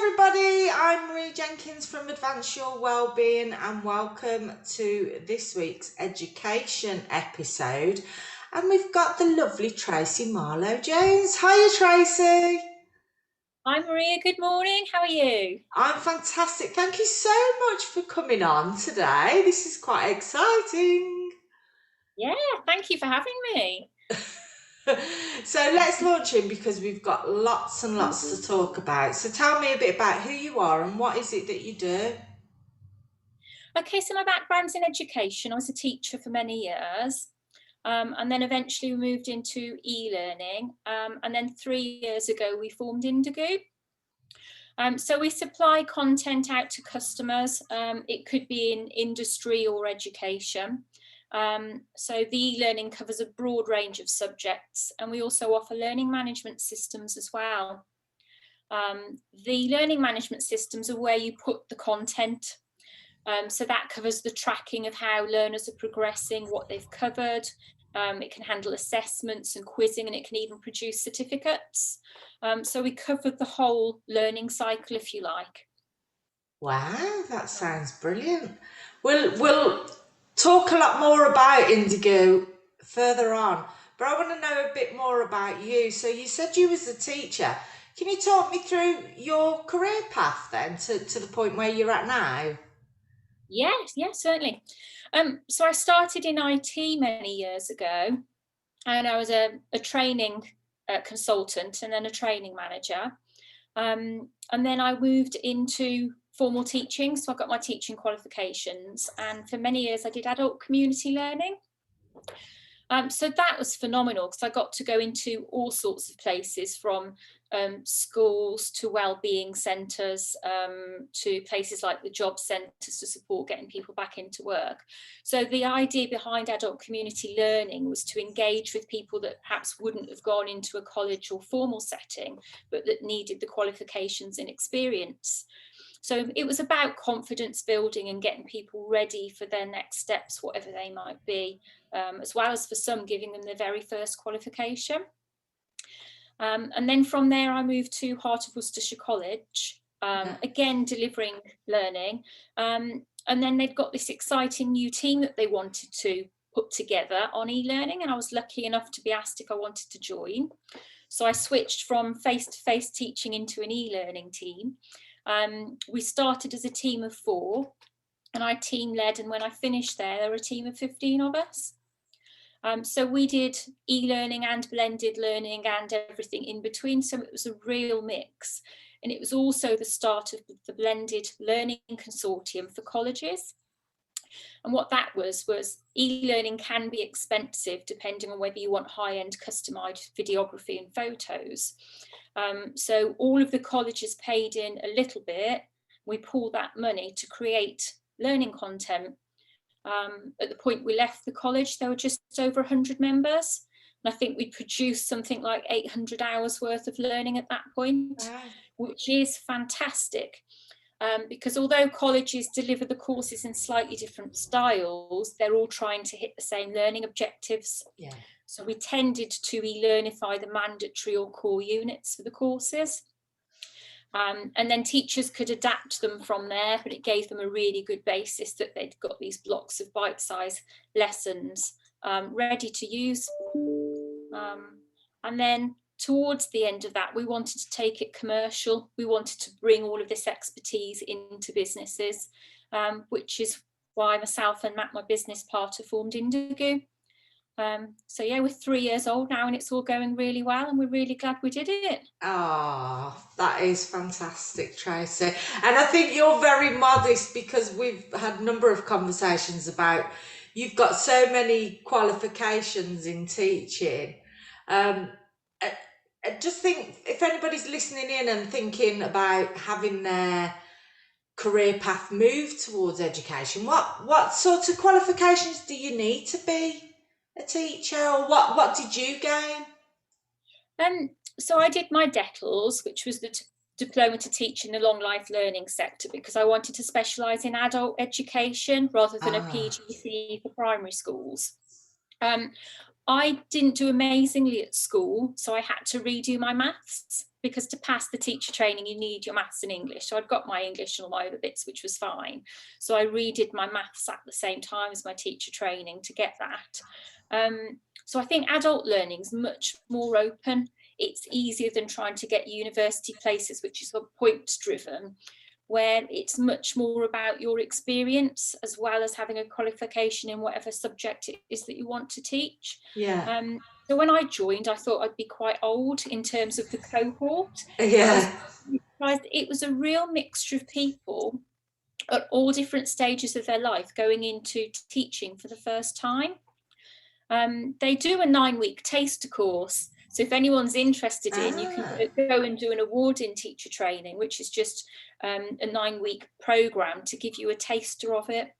everybody, I'm Marie Jenkins from Advance Your Wellbeing and welcome to this week's education episode. And we've got the lovely Tracey Marlow Jones. Hiya Tracey. Hi Maria, good morning. How are you? I'm fantastic. Thank you so much for coming on today. This is quite exciting. Yeah, thank you for having me. So let's launch in because we've got lots and lots to talk about. So tell me a bit about who you are and what is it that you do? Okay, so my background's in education. I was a teacher for many years. And then eventually we moved into e-learning. And then 3 years ago, we formed Indegu. So we supply content out to customers. It could be in industry or education. So the e-learning covers a broad range of subjects, and we also offer learning management systems as well. The learning management systems are where you put the content. So that covers the tracking of how learners are progressing, what they've covered. It can handle assessments and quizzing, and it can even produce certificates. So we covered the whole learning cycle, if you like. Wow, that sounds brilliant. We'll talk a lot more about Indigo further on, but I want to know a bit more about you. So you said you was a teacher. Can you talk me through your career path then to the point where you're at now? Yes, certainly. So I started in IT many years ago, and I was a training consultant and then a training manager. And then I moved into formal teaching. So I got my teaching qualifications, and for many years I did adult community learning. So that was phenomenal because I got to go into all sorts of places, from schools to wellbeing centres, to places like the job centres to support getting people back into work. So the idea behind adult community learning was to engage with people that perhaps wouldn't have gone into a college or formal setting, but that needed the qualifications and experience. So it was about confidence building and getting people ready for their next steps, whatever they might be, as well as for some giving them their very first qualification. And then from there, I moved to Heart of Worcestershire College, again delivering learning. And then they'd got this exciting new team that they wanted to put together on e-learning, and I was lucky enough to be asked if I wanted to join. So I switched from face-to-face teaching into an e-learning team. We started as a team of 4, and I team led, and when I finished there were a team of 15 of us. So we did e-learning and blended learning and everything in between, so it was a real mix. And it was also the start of the blended learning consortium for colleges. And what that was e-learning can be expensive depending on whether you want high-end customised videography and photos. So all of the colleges paid in a little bit. We pooled that money to create learning content. At the point we left the college, there were just over 100 members. And I think we produced something like 800 hours worth of learning at that point, which is fantastic. Because although colleges deliver the courses in slightly different styles, they're all trying to hit the same learning objectives. Yeah. So we tended to e-learnify the mandatory or core units for the courses. And then teachers could adapt them from there, but it gave them a really good basis that they'd got these blocks of bite-sized lessons ready to use. And then towards the end of that, we wanted to take it commercial. We wanted to bring all of this expertise into businesses, which is why myself and Matt, my business partner, formed Indegu. So yeah, we're 3 years old now, and it's all going really well, and we're really glad we did it. Oh, that is fantastic, Tracey. And I think you're very modest, because we've had a number of conversations about you've got so many qualifications in teaching. I just think if anybody's listening in and thinking about having their career path move towards education, what sort of qualifications do you need to be a teacher, or what did you gain? So I did my DETLS, which was the diploma to teach in the long life learning sector, because I wanted to specialise in adult education rather than a PGCE for primary schools. I didn't do amazingly at school, so I had to redo my maths, because to pass the teacher training you need your maths and English. So I'd got my English and all my other bits, which was fine. So I redid my maths at the same time as my teacher training to get that. So I think adult learning is much more open. It's easier than trying to get university places, which is points driven, where it's much more about your experience as well as having a qualification in whatever subject it is that you want to teach. Yeah. So when I joined, I thought I'd be quite old in terms of the cohort, but I was Yeah. surprised. It was a real mixture of people at all different stages of their life going into teaching for the first time. They do a 9-week taster course. So if anyone's interested in, you can go and do an award in teacher training, which is just a 9-week program to give you a taster of it,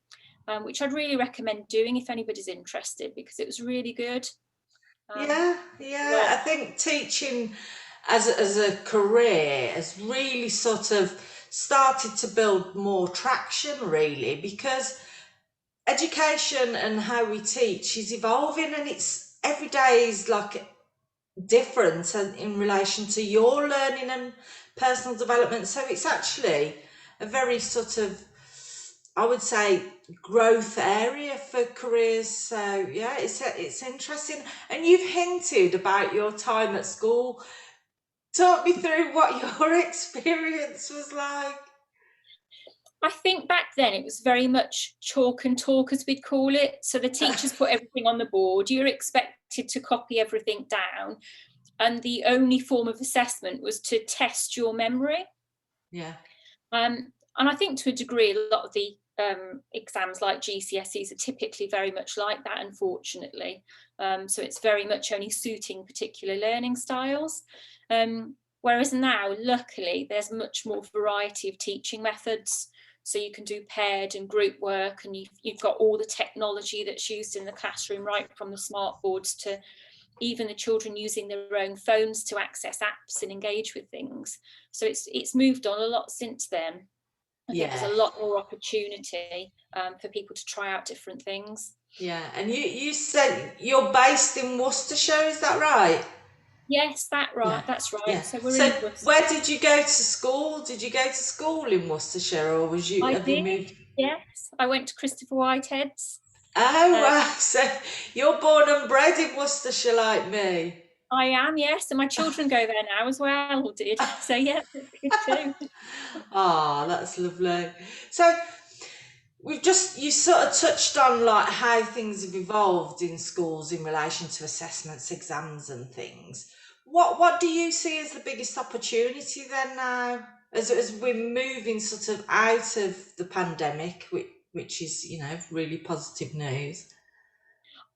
which I'd really recommend doing if anybody's interested, because it was really good. Yeah. I think teaching as a career has really sort of started to build more traction, really, because education and how we teach is evolving, and it's every day is like different in relation to your learning and personal development. So it's actually a very sort of, I would say, growth area for careers. So yeah, it's interesting. And you've hinted about your time at school. Talk me through what your experience was like. I think back then it was very much chalk and talk, as we'd call it. So the teachers put everything on the board. You're expected to copy everything down. And the only form of assessment was to test your memory. Yeah. And I think to a degree, a lot of the exams like GCSEs are typically very much like that, unfortunately. So it's very much only suiting particular learning styles. Whereas now, luckily, there's much more variety of teaching methods. So you can do paired and group work, and you've got all the technology that's used in the classroom, right from the smart boards to even the children using their own phones to access apps and engage with things. So it's moved on a lot since then. I think there's a lot more opportunity for people to try out different things. Yeah, and you said you're based in Worcestershire, is that right? Yes, that's right. Yeah. So we're So in Worcester. where did you go to school? Did you go to school in Worcestershire, or I have you did, moved? yes. I went to Christopher Whitehead's. Oh, right. So you're born and bred in Worcestershire like me. I am, yes, and my children go there now as well, or did. So yeah, that's good too. Ah, that's lovely. So you sort of touched on like how things have evolved in schools in relation to assessments, exams and things. What do you see as the biggest opportunity then now, as we're moving sort of out of the pandemic, which is, really positive news?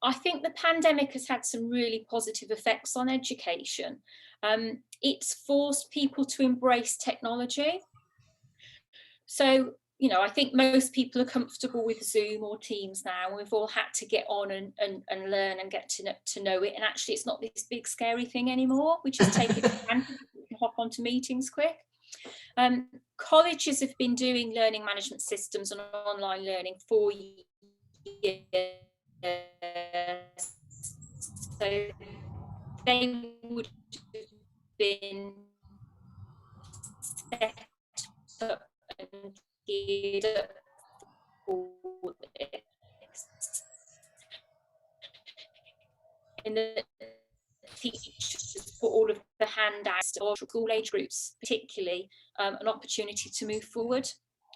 I think the pandemic has had some really positive effects on education. It's forced people to embrace technology. So, I think most people are comfortable with Zoom or Teams now. We've all had to get on and learn and get to know it. And actually, it's not this big scary thing anymore. We just take it for granted. We can hop onto meetings quick. Colleges have been doing learning management systems and online learning for years. So they would have been set up and geared up for this. And the teachers put all of the handouts or school age groups, particularly, an opportunity to move forward.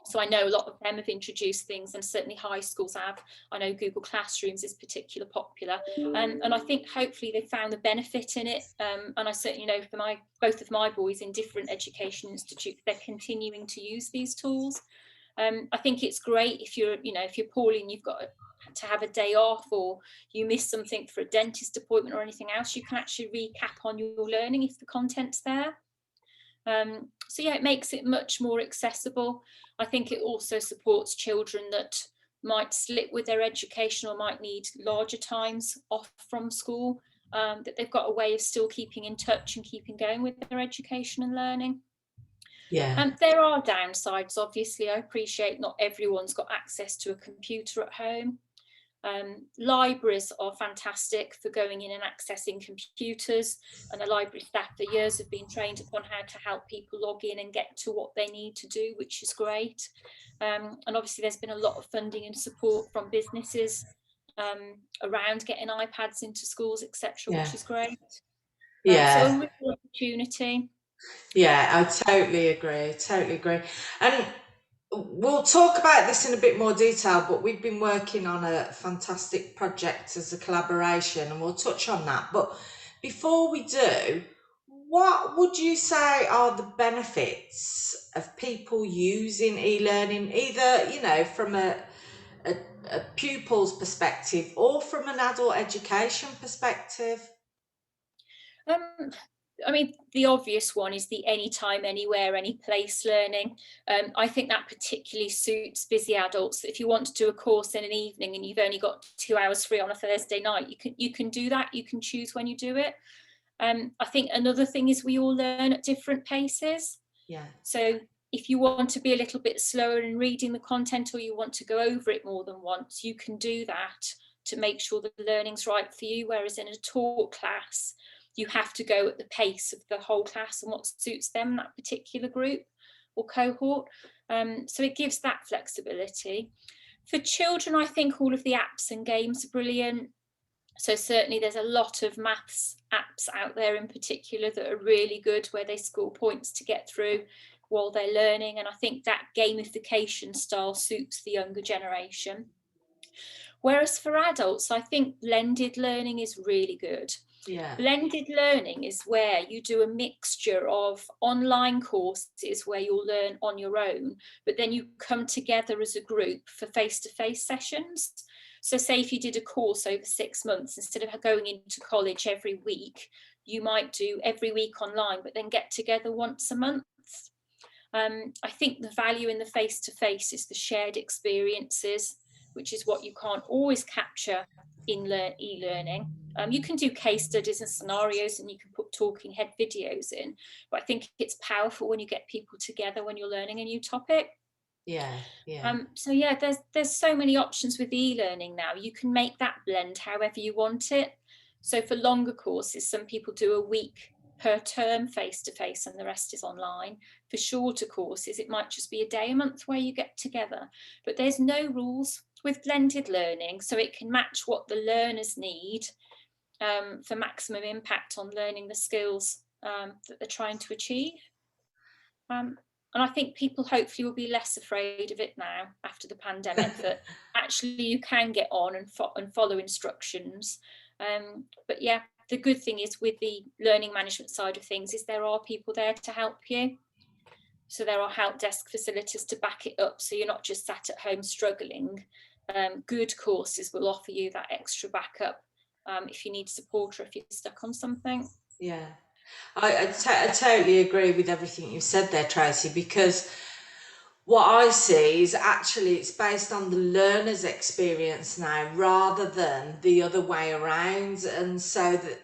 So I know a lot of them have introduced things, and certainly high schools have. I know Google Classrooms is particularly popular, and I think hopefully they found the benefit in it. And I certainly know for both of my boys in different education institutes, they're continuing to use these tools. I think it's great if you're poorly and you've got to have a day off, or you miss something for a dentist appointment or anything else, you can actually recap on your learning if the content's there. So yeah, it makes it much more accessible. I think it also supports children that might slip with their education or might need larger times off from school, that they've got a way of still keeping in touch and keeping going with their education and learning. Yeah. There are downsides, obviously. I appreciate not everyone's got access to a computer at home. Libraries are fantastic for going in and accessing computers, and the library staff for years have been trained upon how to help people log in and get to what they need to do, which is great. And obviously there's been a lot of funding and support from businesses around getting iPads into schools, etc., which is great. So a real opportunity. Yeah, I totally agree. And we'll talk about this in a bit more detail, but we've been working on a fantastic project as a collaboration, and we'll touch on that. But before we do, what would you say are the benefits of people using e-learning, either, you know, from a pupil's perspective or from an adult education perspective? I mean, the obvious one is the anytime, anywhere, any place learning. I think that particularly suits busy adults. If you want to do a course in an evening and you've only got 2 hours free on a Thursday night, you can do that. You can choose when you do it. I think another thing is we all learn at different paces. Yeah. So if you want to be a little bit slower in reading the content, or you want to go over it more than once, you can do that to make sure that the learning's right for you. Whereas in a taught class, you have to go at the pace of the whole class and what suits them, that particular group or cohort. So it gives that flexibility. For children, I think all of the apps and games are brilliant. So certainly there's a lot of maths apps out there in particular that are really good, where they score points to get through while they're learning. And I think that gamification style suits the younger generation. Whereas for adults, I think blended learning is really good. Yeah. Blended learning is where you do a mixture of online courses where you'll learn on your own, but then you come together as a group for face-to-face sessions. So say if you did a course over 6 months, instead of going into college every week, you might do every week online, but then get together once a month. I think the value in the face-to-face is the shared experiences, which is what you can't always capture in e-learning. You can do case studies and scenarios, and you can put talking head videos in, but I think it's powerful when you get people together when you're learning a new topic. Yeah. So yeah, there's so many options with e-learning now. You can make that blend however you want it. So for longer courses, some people do a week per term face-to-face and the rest is online. For shorter courses, it might just be a day a month where you get together. But there's no rules with blended learning, so it can match what the learners need for maximum impact on learning the skills that they're trying to achieve. And I think people hopefully will be less afraid of it now after the pandemic, that actually you can get on and follow instructions. But yeah, the good thing is with the learning management side of things is there are people there to help you. So there are help desk facilities to back it up, so you're not just sat at home struggling. Good courses will offer you that extra backup if you need support or if you're stuck on something. Yeah. I totally agree with everything you said there, Tracy, because what I see is actually it's based on the learner's experience now rather than the other way around. And so that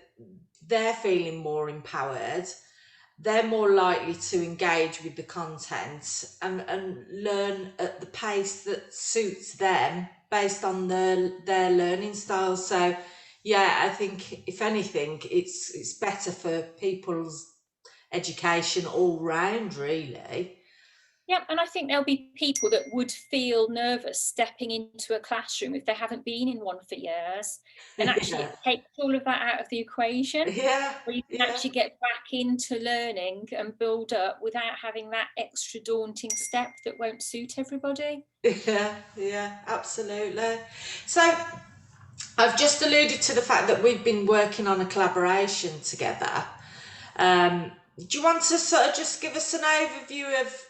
they're feeling more empowered, they're more likely to engage with the content and learn at the pace that suits them based on their learning style. So yeah, I think if anything, it's better for people's education all round, really. Yeah, and I think there'll be people that would feel nervous stepping into a classroom if they haven't been in one for years. And actually it takes all of that out of the equation, Yeah, where you can actually get back into learning and build up without having that extra daunting step that won't suit everybody. yeah, absolutely. So I've just alluded to the fact that we've been working on a collaboration together. Do you want to sort of just give us an overview of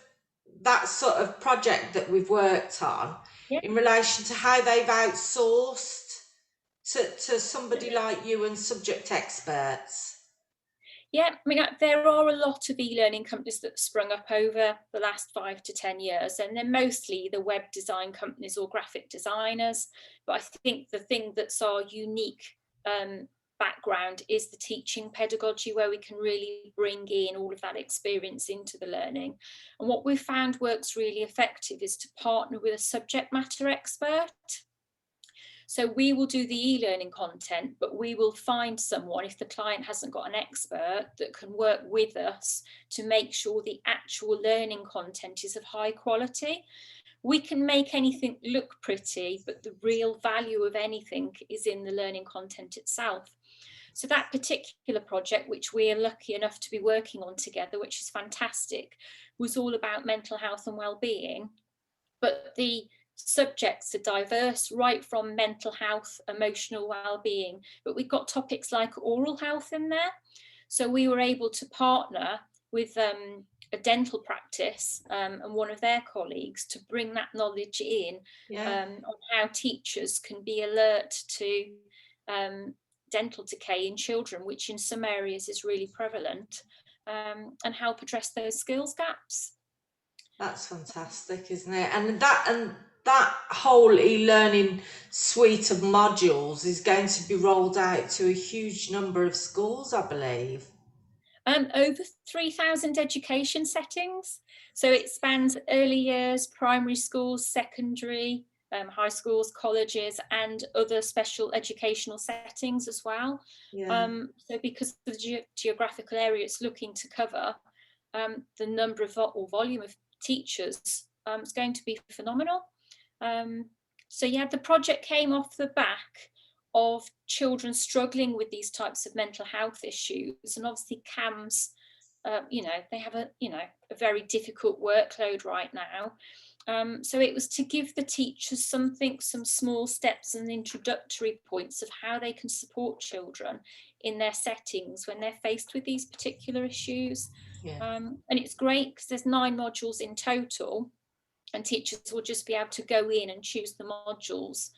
that sort of project that we've worked on in relation to how they've outsourced to somebody like you and subject experts? Yeah, I mean, there are a lot of e-learning companies that have sprung up over the last 5 to 10 years, and they're mostly the web design companies or graphic designers. But I think the thing that's our unique background is the teaching pedagogy, where we can really bring in all of that experience into the learning. And what we've found works really effective is to partner with a subject matter expert. So we will do the e-learning content, but we will find someone, if the client hasn't got an expert, that can work with us to make sure the actual learning content is of high quality. We can make anything look pretty, but the real value of anything is in the learning content itself. So that particular project, which we are lucky enough to be working on together, which is fantastic, was all about mental health and well-being. But the subjects are diverse, right from mental health, emotional well-being, but we've got topics like oral health in there. So we were able to partner with a dental practice and one of their colleagues to bring that knowledge in on how teachers can be alert to dental decay in children, which in some areas is really prevalent, and help address those skills gaps. That's fantastic, isn't it? And that whole e-learning suite of modules is going to be rolled out to a huge number of schools, I believe. Over 3,000 education settings. So it spans early years, primary schools, secondary, high schools, colleges, and other special educational settings as well. So because of the geographical area it's looking to cover, the number of or volume of teachers is going to be phenomenal. So yeah, the project came off the back of children struggling with these types of mental health issues, and obviously CAMS, they have a very difficult workload right now. So it was to give the teachers some small steps and introductory points of how they can support children in their settings when they're faced with these particular issues. And it's great because there's 9 modules in total, and teachers will just be able to go in and choose the modules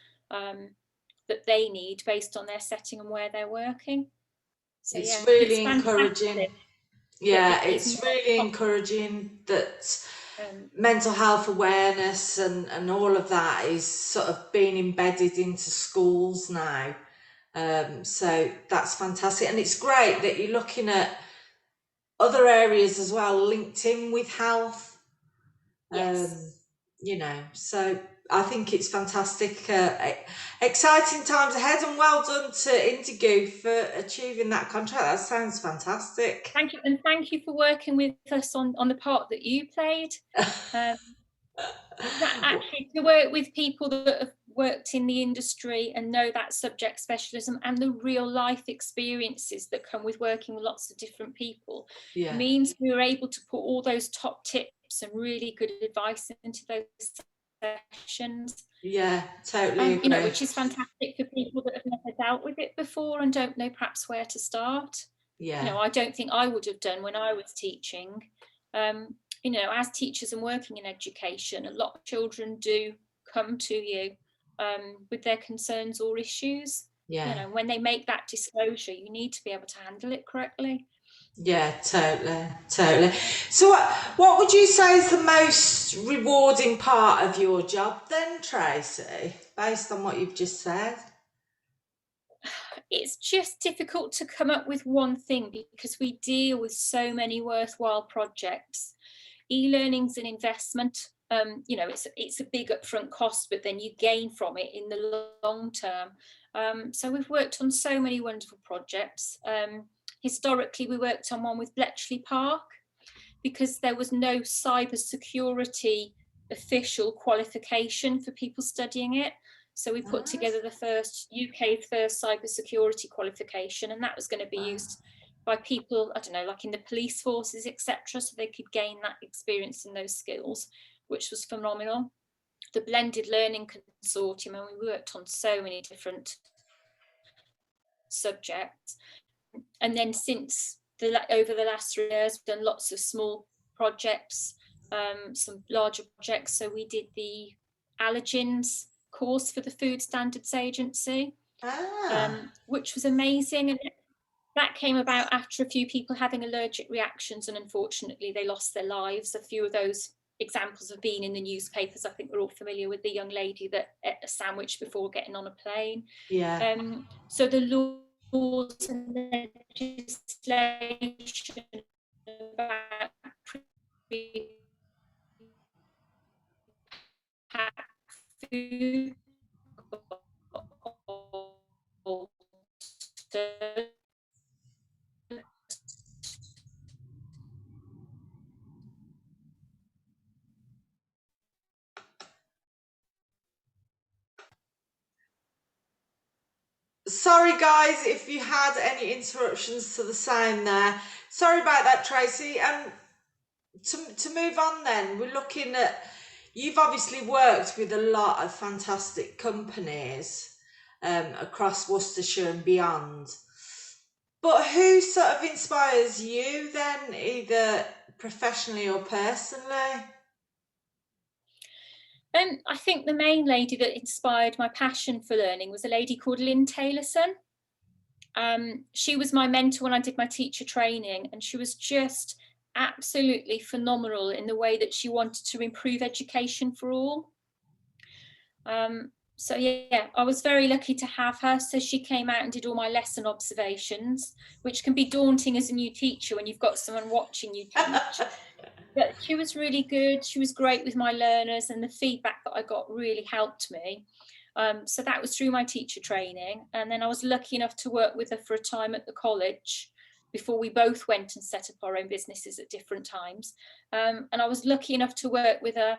that they need based on their setting and where they're working. So It's yeah, really it's encouraging. fantastic. Yeah, it's really encouraging that mental health awareness and all of that is sort of being embedded into schools now. So that's fantastic. And it's great that you're looking at other areas as well linked in with health. Yes. So I think it's fantastic. Exciting times ahead, and well done to Indegu for achieving that contract. That sounds fantastic. Thank you, and thank you for working with us on the part that you played. Actually, to work with people that have worked in the industry and know that subject specialism and the real life experiences that come with working with lots of different people means we were able to put all those top tips and really good advice into those sessions. Yeah, totally agree. Which is fantastic for people that have never dealt with it before and don't know perhaps where to start. I don't think I would have done when I was teaching. As teachers and working in education, a lot of children do come to you with their concerns or issues. When they make that disclosure, you need to be able to handle it correctly. Yeah, totally. So what would you say is the most rewarding part of your job then, Tracy, based on what you've just said? It's just difficult to come up with one thing because we deal with so many worthwhile projects. E-learning's an investment. It's a big upfront cost, but then you gain from it in the long term. So we've worked on so many wonderful projects. Historically, we worked on one with Bletchley Park because there was no cybersecurity official qualification for people studying it. So we put together the UK's first cybersecurity qualification, and that was going to be used by people, I don't know, like in the police forces, etc., so they could gain that experience and those skills, which was phenomenal. The blended learning consortium, and we worked on so many different subjects. And then since over the last 3 years, we've done lots of small projects, some larger projects. So we did the allergens course for the Food Standards Agency, which was amazing. And that came about after a few people having allergic reactions, and unfortunately they lost their lives. A few of those examples have been in the newspapers. I think we're all familiar with the young lady that ate a sandwich before getting on a plane. So the laws and legislation about pre-packed food got sorry guys if you had any interruptions to the sound there. Sorry about that, Tracy. To move on then, we're looking at, you've obviously worked with a lot of fantastic companies across Worcestershire and beyond. But who sort of inspires you then, either professionally or personally? I think the main lady that inspired my passion for learning was a lady called Lynn Taylorson. She was my mentor when I did my teacher training, and she was just absolutely phenomenal in the way that she wanted to improve education for all. So yeah, I was very lucky to have her. So she came out and did all my lesson observations, which can be daunting as a new teacher when you've got someone watching you teach. But she was really good. She was great with my learners, and the feedback that I got really helped me. So that was through my teacher training. And then I was lucky enough to work with her for a time at the college before we both went and set up our own businesses at different times. And I was lucky enough to work with her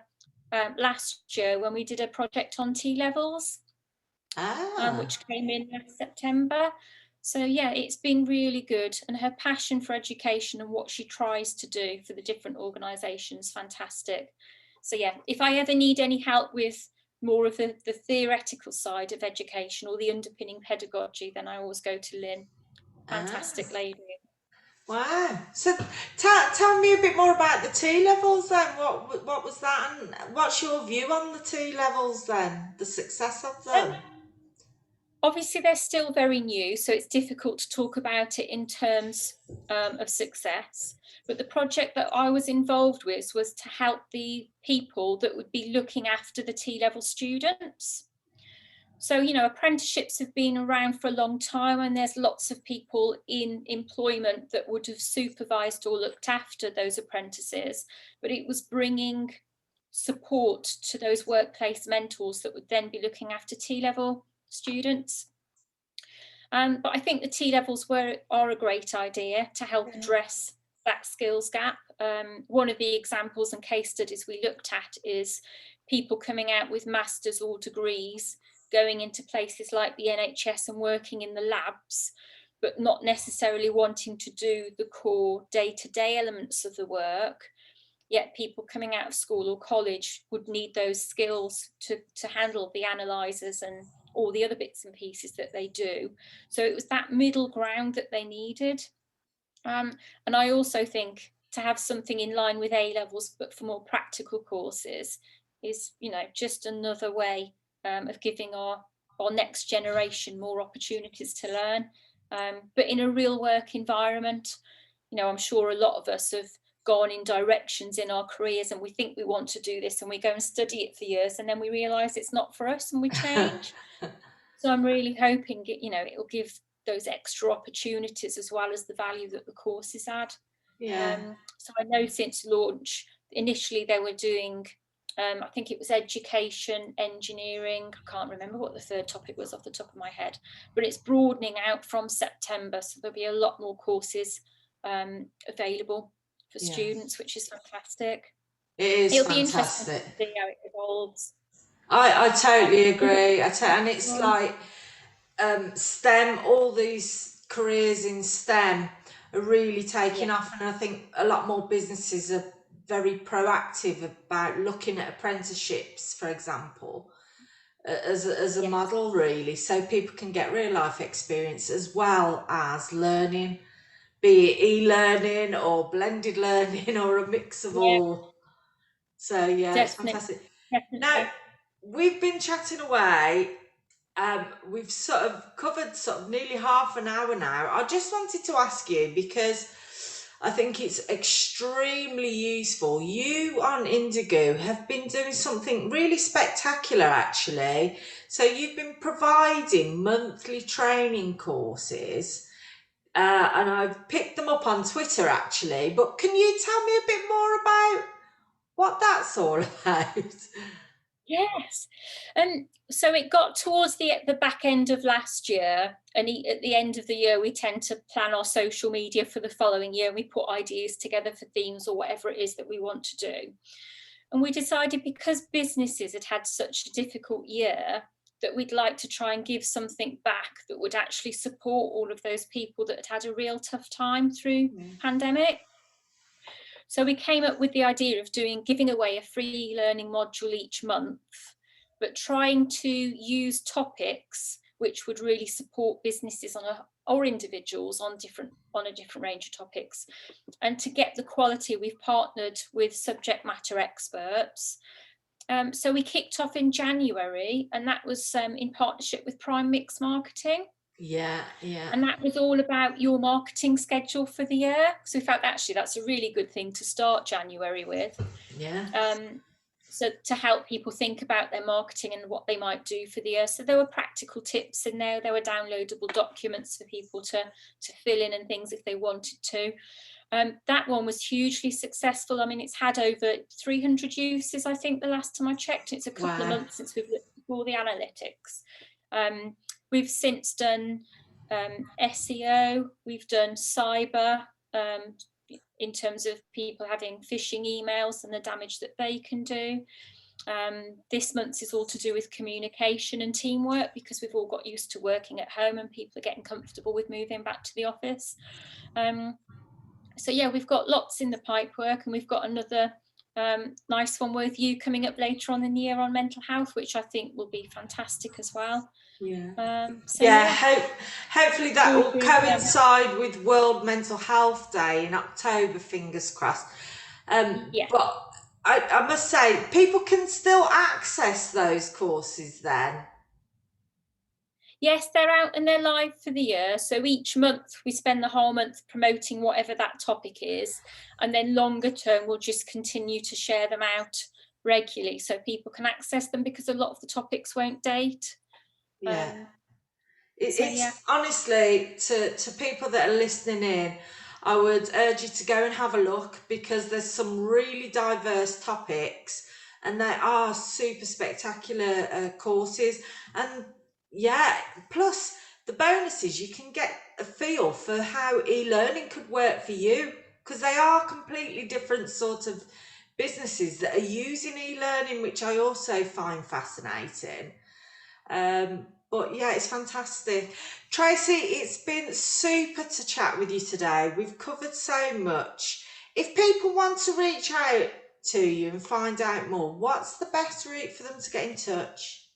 last year when we did a project on T-levels, which came in last September. So yeah, it's been really good, and her passion for education and what she tries to do for the different organisations, fantastic. So yeah, if I ever need any help with more of the theoretical side of education or the underpinning pedagogy, then I always go to Lynn. Fantastic lady. Wow. So tell me a bit more about the T-levels then. What was that, and what's your view on the T-levels then, the success of them? Obviously, they're still very new, so it's difficult to talk about it in terms of success. But the project that I was involved with was to help the people that would be looking after the T-level students. So, you know, apprenticeships have been around for a long time, and there's lots of people in employment that would have supervised or looked after those apprentices. But it was bringing support to those workplace mentors that would then be looking after T-level students. But I think the T-levels are a great idea to help address that skills gap. One of the examples and case studies we looked at is people coming out with masters or degrees, going into places like the NHS and working in the labs, but not necessarily wanting to do the core day-to-day elements of the work. Yet people coming out of school or college would need those skills to handle the analyzers and all the other bits and pieces that they do. So it was that middle ground that they needed. And I also think to have something in line with A-levels, but for more practical courses, is, you know, just another way of giving our next generation more opportunities to learn, but in a real work environment. You know, I'm sure a lot of us have gone in directions in our careers and we think we want to do this and we go and study it for years and then we realise it's not for us and we change. So I'm really hoping, you know, it'll give those extra opportunities as well as the value that the courses add. So I know since launch, initially they were doing, I think it was education, engineering, I can't remember what the third topic was off the top of my head, but it's broadening out from September, so there'll be a lot more courses available for students, which is fantastic. It'll be interesting to see how it evolves. I totally agree. And it's like STEM, all these careers in STEM are really taking off, and I think a lot more businesses are very proactive about looking at apprenticeships, for example, as a model, really, so people can get real life experience as well as learning, be it e-learning or blended learning or a mix of all. So yeah, it's fantastic. Now, we've been chatting away. We've sort of covered sort of nearly half an hour now. I just wanted to ask you, because I think it's extremely useful. You on Indegu have been doing something really spectacular, actually. So you've been providing monthly training courses, and I've picked them up on Twitter, actually. But can you tell me a bit more about what that's all about? Yes. So it got towards the back end of last year, and at the end of the year, we tend to plan our social media for the following year, and we put ideas together for themes or whatever it is that we want to do. And we decided, because businesses had had such a difficult year, that we'd like to try and give something back that would actually support all of those people that had a real tough time through pandemic. So we came up with the idea of giving away a free learning module each month, but trying to use topics which would really support businesses or individuals on a different range of topics. And to get the quality, we've partnered with subject matter experts. So we kicked off in January, and that was in partnership with Prime Mix Marketing. Yeah, yeah. And that was all about your marketing schedule for the year. So we felt actually that's a really good thing to start January with. Yeah. So to help people think about their marketing and what they might do for the year. So there were practical tips in there. There were downloadable documents for people to fill in and things if they wanted to. That one was hugely successful. I mean, it's had over 300 uses, I think, the last time I checked. It's a couple of months since we've looked at all the analytics. We've since done SEO, we've done cyber, in terms of people having phishing emails and the damage that they can do. This month is all to do with communication and teamwork, because we've all got used to working at home and people are getting comfortable with moving back to the office. So yeah, we've got lots in the pipework, and we've got another nice one with you coming up later on in the year on mental health, which I think will be fantastic as well. Hopefully that will coincide with World Mental Health Day in October, fingers crossed. But I must say, people can still access those courses then. Yes, they're out and they're live for the year. So each month we spend the whole month promoting whatever that topic is, and then longer term we'll just continue to share them out regularly so people can access them, because a lot of the topics won't date. Honestly, to people that are listening in, I would urge you to go and have a look, because there's some really diverse topics and they are super spectacular courses. And plus the bonus is you can get a feel for how e-learning could work for you, because they are completely different sort of businesses that are using e-learning, which I also find fascinating. But yeah, it's fantastic. Tracey, it's been super to chat with you today. We've covered so much. If people want to reach out to you and find out more, what's the best route for them to get in touch?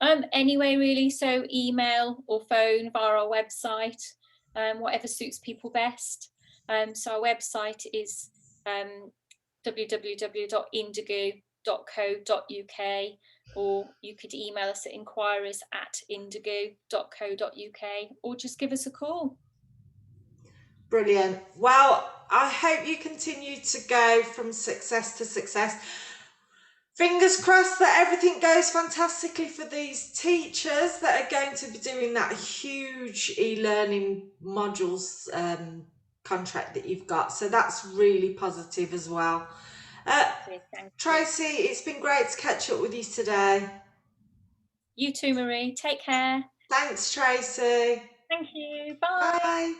Anyway, really, so email or phone via our website, whatever suits people best. So our website is www.indegu.co.uk, or you could email us at inquiries@indegu.co.uk, or just give us a call. Brilliant. Well, I hope you continue to go from success to success. Fingers crossed that everything goes fantastically for these teachers that are going to be doing that huge e-learning modules contract that you've got. So that's really positive as well. Tracey, it's been great to catch up with you today. You too, Marie. Take care. Thanks, Tracey. Thank you. Bye. Bye.